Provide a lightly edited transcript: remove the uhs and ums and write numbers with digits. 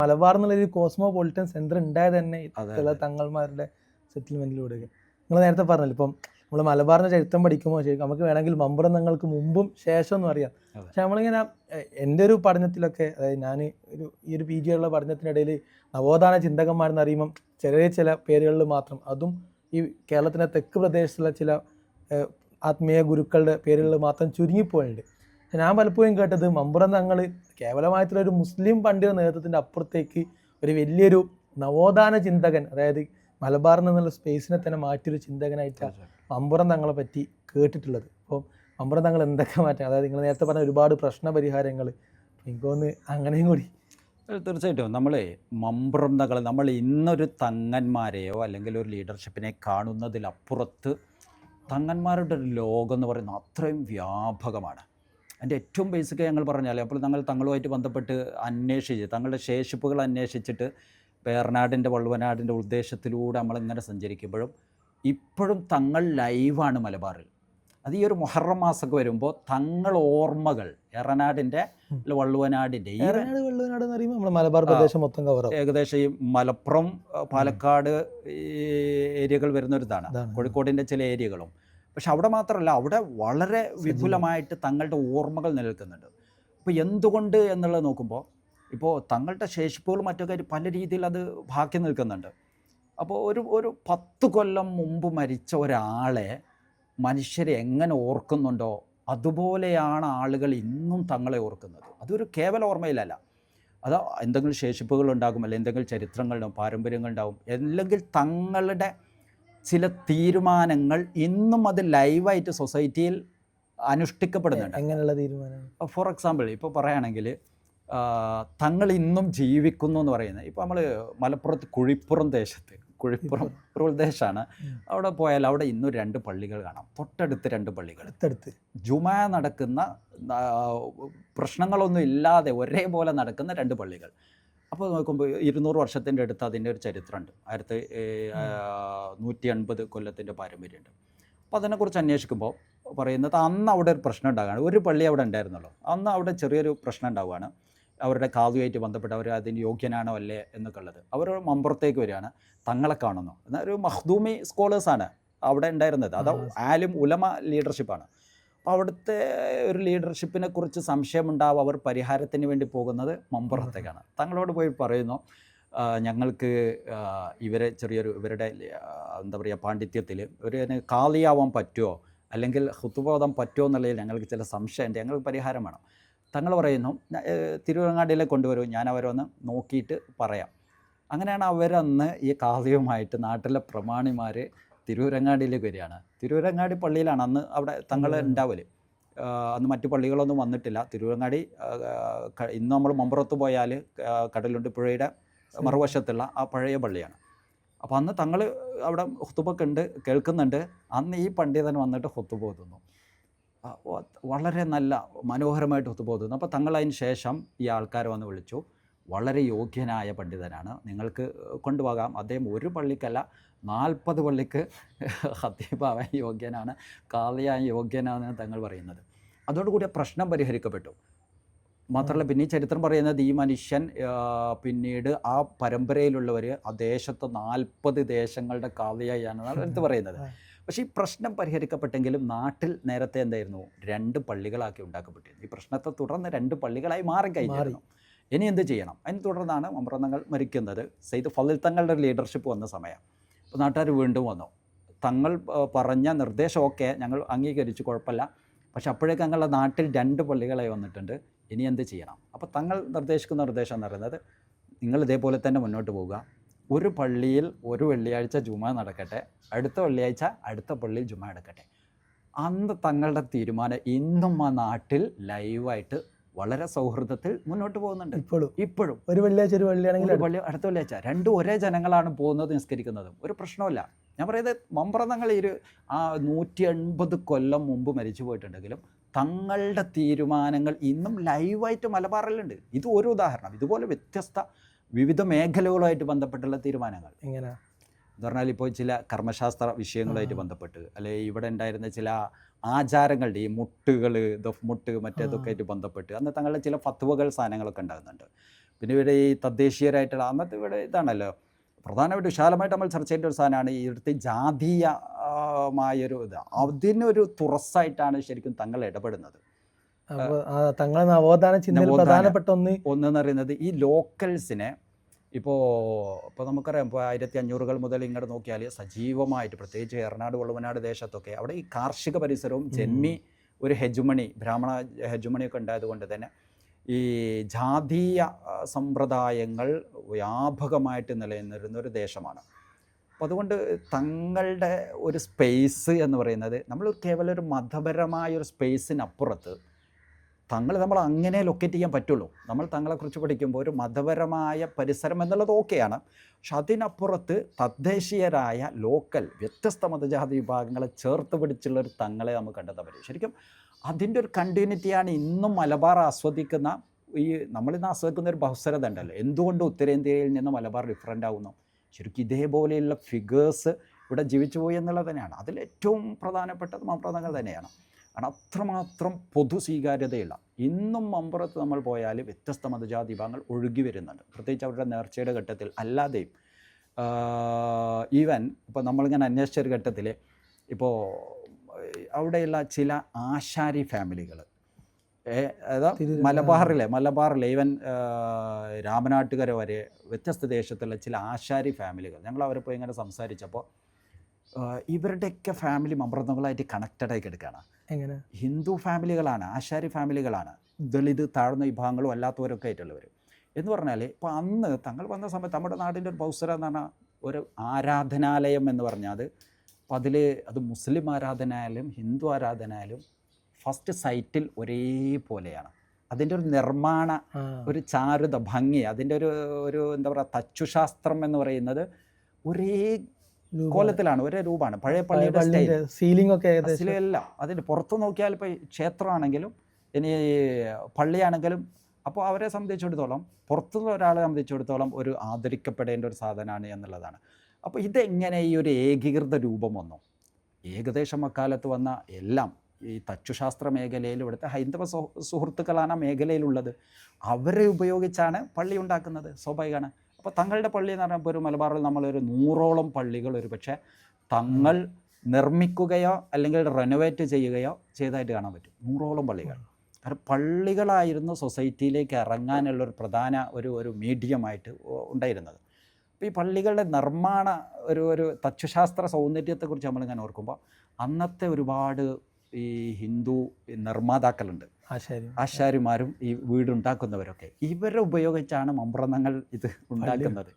മലബാർ എന്നുള്ളൊരു cosmopolitan centre ഉണ്ടായത് തന്നെ അതെ ചില അതെ തങ്ങൾമാരുടെ സെറ്റിൽമെന്റിലൂടെ. നിങ്ങൾ നേരത്തെ പറഞ്ഞല്ലോ, ഇപ്പം നമ്മൾ മലബാറിന്റെ ചരിത്രം പഠിക്കുമ്പോൾ ശരി നമുക്ക് വേണമെങ്കിൽ മമ്പുറം തങ്ങൾക്ക് മുമ്പും ശേഷം എന്നും അറിയാം. അതെ പക്ഷെ നമ്മളിങ്ങനെ എൻ്റെ ഒരു പഠനത്തിലൊക്കെ, അതായത് ഞാൻ ഈ ഒരു PG ഉള്ള പഠനത്തിനിടയിൽ നവോത്ഥാന ചിന്തകന്മാരെന്ന് അറിയുമ്പം ചില പേരുകളിൽ മാത്രം, അതും ഈ കേരളത്തിൻ്റെ തെക്ക് പ്രദേശത്തുള്ള ചില ഏഹ്, ആത്മീയ ഗുരുക്കളുടെ പേരുകളിൽ മാത്രം ചുരുങ്ങിപ്പോയിട്ടുണ്ട്. പക്ഷെ ഞാൻ പലപ്പോഴും കേട്ടത് മമ്പുറം തങ്ങൾ കേവലമായിട്ടുള്ള ഒരു മുസ്ലിം പണ്ഡിത നേതൃത്വത്തിൻ്റെ അപ്പുറത്തേക്ക് ഒരു വലിയൊരു നവോത്ഥാന ചിന്തകൻ, അതായത് മലബാറിൽ നിന്നുള്ള സ്പേസിനെ തന്നെ മാറ്റിയൊരു ചിന്തകനായിട്ടാണ് തീർച്ചയായും മമ്പുറം തങ്ങളെ പറ്റി കേട്ടിട്ടുള്ളത്. അപ്പോൾ മമ്പുറം തങ്ങൾ എന്തൊക്കെ മാറ്റം, അതായത് നിങ്ങൾ നേരത്തെ പറഞ്ഞ ഒരുപാട് പ്രശ്ന പരിഹാരങ്ങൾ, എനിക്ക് തോന്നുന്നു അങ്ങനെയും കൂടി. തീർച്ചയായിട്ടും നമ്മളെ മമ്പ്രന്തകൾ നമ്മൾ ഇന്നൊരു തങ്ങന്മാരെയോ അല്ലെങ്കിൽ ഒരു ലീഡർഷിപ്പിനെ കാണുന്നതിലപ്പുറത്ത് തങ്ങന്മാരുടെ ഒരു ലോകം എന്ന് പറയുന്നത് അത്രയും വ്യാപകമാണ്. അതിൻ്റെ ഏറ്റവും ബേസിക് ഞങ്ങൾ പറഞ്ഞാൽ അപ്പോൾ തങ്ങളുമായിട്ട് ബന്ധപ്പെട്ട് അന്വേഷിച്ച് തങ്ങളുടെ ശേഷിപ്പുകൾ അന്വേഷിച്ചിട്ട് പേർനാടിൻ്റെ വള്ളുവനാടിൻ്റെ ഉദ്ദേശത്തിലൂടെ നമ്മളിങ്ങനെ സഞ്ചരിക്കുമ്പോഴും ഇപ്പോഴും തങ്ങൾ ലൈവാണ് മലബാറിൽ. അത് ഈ ഒരു മുഹറം മാസമൊക്കെ വരുമ്പോൾ തങ്ങൾ ഓർമ്മകൾ എറനാടിൻ്റെ വള്ളുവനാടിൻ്റെ ഈ ഏറനാട് വെള്ളുവനാട് എന്ന് പറയുമ്പോൾ നമ്മുടെ മലബാർ പ്രദേശം മൊത്തം കവറാവും. ഏകദേശം ഈ മലപ്പുറം പാലക്കാട് ഈ ഏരിയകൾ വരുന്നൊരിതാണ്, അതാണ്. കോഴിക്കോടിൻ്റെ ചില ഏരിയകളും. പക്ഷെ അവിടെ മാത്രമല്ല, അവിടെ വളരെ വിപുലമായിട്ട് തങ്ങളുടെ ഓർമ്മകൾ നിലനിൽക്കുന്നുണ്ട്. അപ്പോൾ എന്തുകൊണ്ട് എന്നുള്ളത് നോക്കുമ്പോൾ ഇപ്പോൾ തങ്ങളുടെ ശേഷിപ്പുകൾ മറ്റൊക്കെ ആയിട്ട് പല രീതിയിൽ അത് ബാക്കി നിൽക്കുന്നുണ്ട്. അപ്പോൾ ഒരു 10 കൊല്ലം മുമ്പ് മരിച്ച ഒരാളെ മനുഷ്യരെ എങ്ങനെ ഓർക്കുന്നുണ്ടോ അതുപോലെയാണ് ആളുകൾ ഇന്നും തങ്ങളെ ഓർക്കുന്നത്. അതൊരു കേവല ഓർമ്മയിലല്ല, അത് എന്തെങ്കിലും ശേഷിപ്പുകൾ ഉണ്ടാകും, അല്ലെങ്കിൽ എന്തെങ്കിലും ചരിത്രങ്ങളുണ്ടാവും, പാരമ്പര്യങ്ങളുണ്ടാവും, അല്ലെങ്കിൽ തങ്ങളുടെ ചില തീരുമാനങ്ങൾ ഇന്നും അത് ലൈവായിട്ട് സൊസൈറ്റിയിൽ അനുഷ്ഠിക്കപ്പെടുന്നുണ്ട്. എങ്ങനെയുള്ള തീരുമാനം? ഫോർ എക്സാമ്പിൾ ഇപ്പോൾ പറയുകയാണെങ്കിൽ തങ്ങൾ ഇന്നും ജീവിക്കുന്നു എന്ന് പറയുന്നത്, ഇപ്പോൾ നമ്മൾ മലപ്പുറത്ത് കുഴിപ്പുറം ദേശത്ത്, കുഴിപ്പുറം ഒരു പ്രദേശമാണ്, അവിടെ പോയാൽ അവിടെ ഇന്നും 2 പള്ളികൾ കാണാം, തൊട്ടടുത്ത് 2 പള്ളികൾ, അടുത്തടുത്ത് ജുമാ നടക്കുന്ന പ്രശ്നങ്ങളൊന്നും ഇല്ലാതെ ഒരേപോലെ നടക്കുന്ന 2 പള്ളികൾ. അപ്പോൾ നോക്കുമ്പോൾ 200 വർഷത്തിൻ്റെ അടുത്ത് അതിൻ്റെ ഒരു ചരിത്രമുണ്ട്, 180 കൊല്ലത്തിൻ്റെ പാരമ്പര്യമുണ്ട്. അപ്പോൾ അതിനെക്കുറിച്ച് അന്വേഷിക്കുമ്പോൾ പറയുന്നത് അന്ന് അവിടെ ഒരു പ്രശ്നം ഉണ്ടാകുകയാണ്. ഒരു പള്ളി അവിടെ ഉണ്ടായിരുന്നുള്ളൂ, അന്ന് അവിടെ ചെറിയൊരു പ്രശ്നം ഉണ്ടാവുകയാണ്. അവരുടെ കാതുമായിട്ട് ബന്ധപ്പെട്ട് അവർ അതിന് യോഗ്യനാണോ അല്ലേ എന്നൊക്കെ ഉള്ളത്. അവർ മമ്പുറത്തേക്ക് വരികയാണ്, തങ്ങളെ കാണുന്നു. എന്നാൽ ഒരു മഖ്ദൂമി സ്കോളേഴ്സാണ് അവിടെ ഉണ്ടായിരുന്നത്, അത് ആലിം ഉലമ ലീഡർഷിപ്പാണ്. അപ്പോൾ അവിടുത്തെ ഒരു ലീഡർഷിപ്പിനെ കുറിച്ച് സംശയമുണ്ടാവും, അവർ പരിഹാരത്തിന് വേണ്ടി പോകുന്നത് മമ്പുറത്തേക്കാണ്. തങ്ങളോട് പോയി പറയുന്നു, ഞങ്ങൾക്ക് ഇവരെ ഇവരുടെ എന്താ പറയുക പാണ്ഡിത്യത്തിൽ ഒരു കാളിയാവാൻ പറ്റുമോ അല്ലെങ്കിൽ ഹുത്തുബോധം പറ്റുമോ എന്നുള്ളതിൽ ഞങ്ങൾക്ക് ചില സംശയമുണ്ട്, ഞങ്ങൾക്ക് പരിഹാരം വേണം. തങ്ങൾ പറയുന്നു, തിരുവരങ്ങാടിയിലേക്ക് കൊണ്ടുവരും, ഞാൻ അവരൊന്ന് നോക്കിയിട്ട് പറയാം. അങ്ങനെയാണ് അവരന്ന് ഈ കാളിയുമായിട്ട് നാട്ടിലെ പ്രമാണിമാർ തിരൂരങ്ങാടിയിലേക്ക് വരികയാണ്. തിരൂരങ്ങാടി പള്ളിയിലാണ് അന്ന് അവിടെ തങ്ങൾ ഉണ്ടാവൽ. അന്ന് മറ്റു പള്ളികളൊന്നും വന്നിട്ടില്ല. തിരൂരങ്ങാടി ഇന്ന് നമ്മൾ മമ്പുറത്ത് പോയാൽ കടലുണ്ടി പുഴയുടെ മറുവശത്തുള്ള ആ പഴയ പള്ളിയാണ്. അപ്പോൾ അന്ന് തങ്ങൾ അവിടെ ഹുത്തുബൊക്കെ ഉണ്ട്, കേൾക്കുന്നുണ്ട്. അന്ന് ഈ പണ്ഡിതൻ വന്നിട്ട് ഹുത്തുബ ഓതുന്നു, വളരെ നല്ല മനോഹരമായിട്ട് ഹുത്തുബ ഓതുന്നു. അപ്പോൾ തങ്ങൾ അതിന് ശേഷം ഈ ആൾക്കാരെ വന്ന് വിളിച്ചു, വളരെ യോഗ്യനായ പണ്ഡിതനാണ്, നിങ്ങൾക്ക് കൊണ്ടുപോകാം, അദ്ദേഹം ഒരു പള്ളിക്കല്ല 40 പള്ളിക്ക് ഖത്തീബാവാൻ യോഗ്യനാണ്, കാളിയാൻ യോഗ്യനാണെന്ന് തങ്ങൾ പറയുന്നത്. അതോടുകൂടി പ്രശ്നം പരിഹരിക്കപ്പെട്ടു. മാത്രമല്ല പിന്നെ ഈ ചരിത്രം പറയുന്നത് ഈ മനുഷ്യൻ പിന്നീട് ആ പരമ്പരയിലുള്ളവർ ആ ദേശത്ത് 40 ദേശങ്ങളുടെ കാളിയായാണ് എടുത്ത് പറയുന്നത്. പക്ഷേ ഈ പ്രശ്നം പരിഹരിക്കപ്പെട്ടെങ്കിലും നാട്ടിൽ നേരത്തെ എന്തായിരുന്നു, 2 പള്ളികളാക്കി ഉണ്ടാക്കപ്പെട്ടിരുന്നു. ഈ പ്രശ്നത്തെ തുടർന്ന് 2 പള്ളികളായി മാറിക്കഴിഞ്ഞിരുന്നു. ഇനി എന്ത് ചെയ്യണം? അതിനെ തുടർന്നാണ് മമ്പ്രം തങ്ങൾ മരിക്കുന്നത്. സെയ്ദ് ഫളിൽ തങ്ങളുടെ ലീഡർഷിപ്പ് വന്ന സമയം. അപ്പോൾ നാട്ടുകാർ വീണ്ടും വന്നു, തങ്ങൾ പറഞ്ഞ നിർദ്ദേശം ഓക്കെ ഞങ്ങൾ അംഗീകരിച്ചു, കുഴപ്പമില്ല, പക്ഷെ അപ്പോഴേക്കും ഞങ്ങളുടെ നാട്ടിൽ 2 പള്ളികളായി വന്നിട്ടുണ്ട്, ഇനി എന്ത് ചെയ്യണം? അപ്പോൾ തങ്ങൾ നിർദ്ദേശിക്കുന്ന നിർദ്ദേശം എന്ന് പറയുന്നത്, നിങ്ങൾ ഇതേപോലെ തന്നെ മുന്നോട്ട് പോവുക, ഒരു പള്ളിയിൽ ഒരു വെള്ളിയാഴ്ച ജുമാ നടക്കട്ടെ, അടുത്ത വെള്ളിയാഴ്ച അടുത്ത പള്ളിയിൽ ജുമാ നടക്കട്ടെ. അന്ന് തങ്ങളുടെ തീരുമാനം ഇന്നും ആ നാട്ടിൽ ലൈവായിട്ട് വളരെ സൗഹൃദത്തിൽ മുന്നോട്ട് പോകുന്നുണ്ട്. ഇപ്പോഴും ഒരു വെള്ളിയാഴ്ച ഒരു പള്ളിയാണെങ്കിൽ അടുത്ത വെള്ളിയാഴ്ച 2 ഒരേ ജനങ്ങളാണ് പോകുന്നത്, നിസ്കരിക്കുന്നതും, ഒരു പ്രശ്നമില്ല. ഞാൻ പറയുന്നത് മമ്പ്രം തങ്ങൾ ഈ 180 കൊല്ലം മുമ്പ് മരിച്ചു പോയിട്ടുണ്ടെങ്കിലും തങ്ങളുടെ തീരുമാനങ്ങൾ ഇന്നും ലൈവായിട്ട് മലബാറിലുണ്ട്. ഇത് ഒരു ഉദാഹരണം. ഇതുപോലെ വ്യത്യസ്ത വിവിധ മേഖലകളുമായിട്ട് ബന്ധപ്പെട്ടുള്ള തീരുമാനങ്ങൾ എങ്ങനെ എന്ന് പറഞ്ഞാൽ, ഇപ്പോൾ ചില കർമ്മശാസ്ത്ര വിഷയങ്ങളുമായിട്ട് ബന്ധപ്പെട്ട്, അല്ലെങ്കിൽ ഇവിടെ ഉണ്ടായിരുന്ന ചില ആചാരങ്ങളുടെ ഈ മുട്ടുകൾ, ദഫ് മുട്ട് മറ്റേതൊക്കെ ആയിട്ട് ബന്ധപ്പെട്ട് അന്ന് തങ്ങളുടെ ചില ഫത്വകൾ സാധനങ്ങളൊക്കെ ഉണ്ടാകുന്നുണ്ട്. പിന്നെ ഇവിടെ ഈ തദ്ദേശീയരായിട്ടുള്ള അന്നത്തെ ഇവിടെ ഇതാണല്ലോ പ്രധാനമായിട്ട് വിശാലമായിട്ട് നമ്മൾ ചർച്ച ചെയ്യേണ്ട ഒരു സാധനമാണ് ഈ ഇവിടുത്തെ ജാതീയമായൊരു ഇത്. അതിനൊരു തുറസ്സായിട്ടാണ് ശരിക്കും തങ്ങൾ ഇടപെടുന്നത്. അപ്പോൾ തങ്ങളെ നവോത്ഥാന ചിന്തയിൽ പ്രധാനപ്പെട്ട ഒന്നെന്ന് പറയുന്നത് ഈ ലോക്കൽസിനെ ഇപ്പോൾ നമുക്കറിയാം, ഇപ്പോൾ 1500-കൾ മുതൽ ഇങ്ങോട്ട് നോക്കിയാൽ സജീവമായിട്ട് പ്രത്യേകിച്ച് എറണാട് വള്ളുവനാട് ദേശത്തൊക്കെ അവിടെ ഈ കാർഷിക പരിസരവും ജന്മി ഒരു ഹെജുമണി, ബ്രാഹ്മണ ഹെജുമണിയൊക്കെ ഉണ്ടായതുകൊണ്ട് തന്നെ ഈ ജാതീയ സമ്പ്രദായങ്ങൾ വ്യാപകമായിട്ട് നിലനിന്നിരുന്ന ഒരു ദേശമാണ്. അപ്പോൾ അതുകൊണ്ട് തങ്ങളുടെ ഒരു സ്പേസ് എന്ന് പറയുന്നത് നമ്മൾ കേവലം ഒരു മതപരമായ ഒരു സ്പേസിനപ്പുറത്ത് നമ്മൾ അങ്ങനെ ലൊക്കേറ്റ് ചെയ്യാൻ പറ്റുള്ളൂ. നമ്മൾ തങ്ങളെക്കുറിച്ച് പഠിക്കുമ്പോൾ ഒരു മതപരമായ പരിസരം എന്നുള്ളത് ഓക്കെയാണ്. പക്ഷെ അതിനപ്പുറത്ത് തദ്ദേശീയരായ ലോക്കൽ വ്യത്യസ്ത മതജാതി വിഭാഗങ്ങളെ ചേർത്ത് പിടിച്ചുള്ളൊരു തങ്ങളെ നമുക്ക് കണ്ടെത്താൻ പറ്റും. ശരിക്കും അതിൻ്റെ ഒരു കണ്ടിന്യൂറ്റിയാണ് ഇന്നും മലബാർ ആസ്വദിക്കുന്ന നമ്മളിന്ന് ആസ്വദിക്കുന്ന ഒരു ബഹുസ്വരത ഉണ്ടല്ലോ. എന്തുകൊണ്ട് ഉത്തരേന്ത്യയിൽ നിന്ന് മലബാർ ഡിഫറൻ്റ് ആവുന്നു? ശരിക്കും ഇതേപോലെയുള്ള ഫിഗേഴ്സ് ഇവിടെ ജീവിച്ചു പോയി എന്നുള്ളത് തന്നെയാണ്. അതിലേറ്റവും പ്രധാനപ്പെട്ടത് മമ്പ്രതങ്ങൾ തന്നെയാണ്. കാരണം അത്രമാത്രം പൊതു സ്വീകാര്യതയുള്ള ഇന്നും മമ്പുറത്ത് നമ്മൾ പോയാൽ വ്യത്യസ്ത മതജാതി വിഭാഗങ്ങൾ ഒഴുകി വരുന്നുണ്ട്. പ്രത്യേകിച്ച് അവരുടെ നേർച്ചയുടെ ഘട്ടത്തിൽ അല്ലാതെയും ഈവൻ ഇപ്പോൾ നമ്മളിങ്ങനെ അന്വേഷിച്ചൊരു ഘട്ടത്തിൽ ഇപ്പോൾ അവിടെയുള്ള ചില ആശാരി ഫാമിലികൾ മലബാറിലെ ഈവൻ രാമനാട്ടുകര വരെ വ്യത്യസ്ത ദേശത്തുള്ള ചില ആശാരി ഫാമിലികൾ ഞങ്ങൾ അവരെ പോയി ഇങ്ങനെ സംസാരിച്ചപ്പോൾ ഇവരുടെയൊക്കെ ഫാമിലി മമ്പ്രതങ്ങളായിട്ട് കണക്റ്റഡായി കിടക്കുകയാണ്. എങ്ങനെ? ഹിന്ദു ഫാമിലികളാണ്, ആശാരി ഫാമിലികളാണ്, ദളിത് താഴ്ന്ന വിഭാഗങ്ങളും അല്ലാത്തവരൊക്കെ ആയിട്ടുള്ളവർ എന്ന് പറഞ്ഞാൽ. ഇപ്പോൾ അന്ന് തങ്ങൾ വന്ന സമയത്ത് നമ്മുടെ നാടിൻ്റെ ഒരു ബൗസര എന്ന് പറഞ്ഞാൽ ഒരു ആരാധനാലയം എന്ന് പറഞ്ഞാൽ അപ്പോൾ അത് മുസ്ലിം ആരാധനായാലും ഹിന്ദു ആരാധനായാലും ഫസ്റ്റ് സൈറ്റിൽ ഒരേപോലെയാണ്. അതിൻ്റെ ഒരു നിർമ്മാണ ഒരു ചാരുത ഭംഗി, അതിൻ്റെ ഒരു എന്താ പറയുക തച്ചുശാസ്ത്രം എന്ന് പറയുന്നത് ഒരേ കോലത്തിലാണ്, ഒരേ രൂപമാണ്. പഴയ പള്ളിയുടെ സ്റ്റൈൽ, സീലിംഗ് ഒക്കെ എല്ലാം അതിൻ്റെ പുറത്ത് നോക്കിയാൽ ഇപ്പോൾ ക്ഷേത്രമാണെങ്കിലും ഇനി പള്ളിയാണെങ്കിലും അപ്പോൾ അവരെ സംബന്ധിച്ചിടത്തോളം പുറത്തുനിന്ന് ഒരാളെ സംബന്ധിച്ചിടത്തോളം ഒരു ആദരിക്കപ്പെടേണ്ട ഒരു സാധനമാണ് എന്നുള്ളതാണ്. അപ്പോൾ ഇതെങ്ങനെ ഈ ഒരു ഏകീകൃത രൂപം വന്നു? ഏകദേശം അക്കാലത്ത് വന്ന എല്ലാം ഈ തച്ചുശാസ്ത്ര മേഖലയിൽ ഇവിടുത്തെ ഹൈന്ദവ സുഹൃത്തുക്കളാണ് ആ മേഖലയിലുള്ളത്. അവരെ ഉപയോഗിച്ചാണ് പള്ളി ഉണ്ടാക്കുന്നത്, സ്വാഭാവികമാണ്. അപ്പോൾ തങ്ങളുടെ പള്ളി എന്ന് പറഞ്ഞാൽ ഇപ്പോൾ ഒരു മലബാറിൽ നമ്മളൊരു 100ഓളം പള്ളികൾ ഒരു പക്ഷേ തങ്ങൾ നിർമ്മിക്കുകയോ അല്ലെങ്കിൽ റെനോവേറ്റ് ചെയ്യുകയോ ചെയ്തതായിട്ട് കാണാൻ പറ്റും. 100ഓളം പള്ളികൾ. കാരണം പള്ളികളായിരുന്നു സൊസൈറ്റിയിലേക്ക് ഇറങ്ങാനുള്ളൊരു പ്രധാന ഒരു മീഡിയമായിട്ട് ഉണ്ടായിരുന്നത്. അപ്പോൾ ഈ പള്ളികളുടെ നിർമ്മാണ ഒരു തച്ചുശാസ്ത്ര സൗന്ദര്യത്തെക്കുറിച്ച് നമ്മളിങ്ങനെ ഓർക്കുമ്പോൾ അന്നത്തെ ഒരുപാട് ഈ ഹിന്ദു നിർമ്മാതാക്കളുണ്ട്, ആശാരിമാരും ഈ വീടുണ്ടാക്കുന്നവരൊക്കെ ഇവരെ ഉപയോഗിച്ചാണ് മമ്പ്രതങ്ങൾ ഇത് ഉണ്ടാക്കുന്നത്.